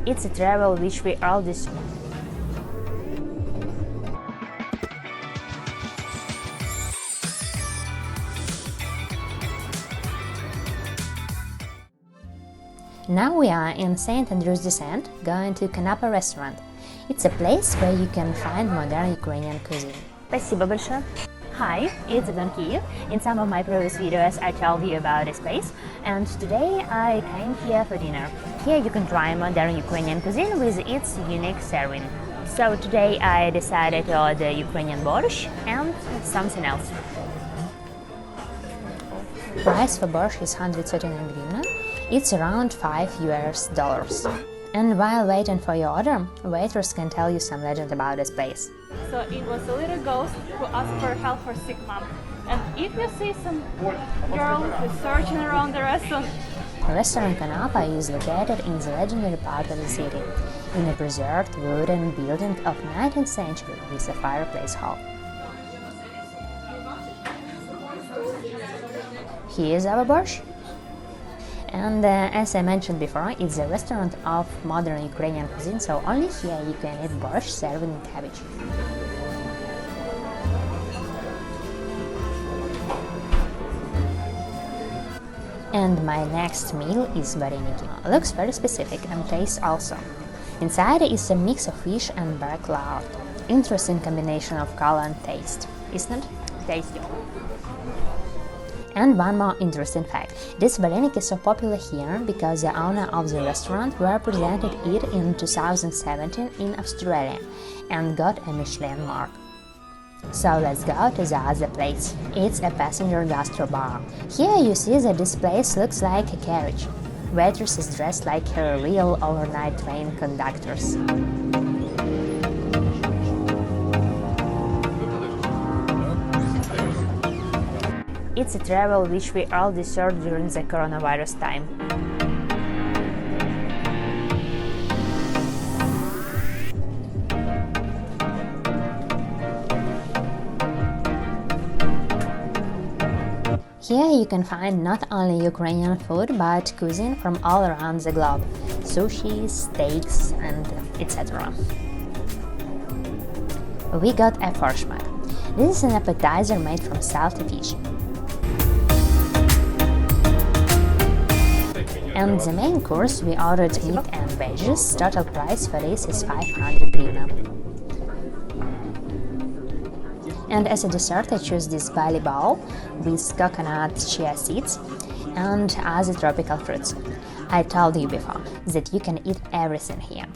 It's a travel which we all deserve. Now we are in St. Andrew's Descent, going to Kanapa restaurant. It's a place where you can find modern Ukrainian cuisine. Спасибо большое. Hi, it's Kyiv. In some of my previous videos I told you about this place, and today I came here for dinner. Here you can try modern Ukrainian cuisine with its unique serving. So today I decided to order Ukrainian borsch and something else. Price for borsch is 139 hryvnia. It's around $5. And while waiting for your order, waitress can tell you some legend about this place. So it was a little ghost who asked for help for sick mom. And if you see some girl who's searching around the restaurant... Restaurant Kanapa is located in the legendary part of the city, in a preserved wooden building of 19th century with a fireplace hall. Here is our borsch. And as I mentioned before, it's a restaurant of modern Ukrainian cuisine, so only here you can eat borsch served in cabbage. And my next meal is vareniki. Looks very specific and tastes awesome. Inside is a mix of fish and black lard. Interesting combination of color and taste, isn't it? Tasty. And one more interesting fact. This vareniki is so popular here because the owner of the restaurant represented it in 2017 in Australia and got a Michelin mark. So let's go to the other place. It's a Passenger Gastro Bar. Here you see that this place looks like a carriage. Waitresses dressed like her real overnight train conductors. It's a travel which we all deserve during the coronavirus time. Here you can find not only Ukrainian food but cuisine from all around the globe. Sushi, steaks and etc. We got a forshmak. This is an appetizer made from salty fish. And the main course we ordered meat and veggies. Total price for this is 500 hryvnia. And as a dessert I choose this barley bowl with coconut, chia seeds and other tropical fruits. I told you before that you can eat everything here.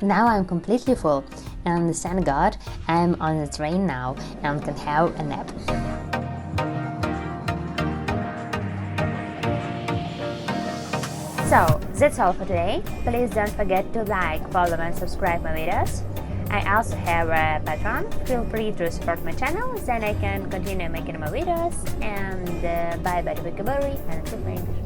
Now I'm completely full and thank God I'm on the train now and can have a nap. So, that's all for today. Please don't forget to like, follow and subscribe my videos. I also have a Patreon. Feel free to support my channel, then I can continue making more videos. And bye bye to vocabulary and to English.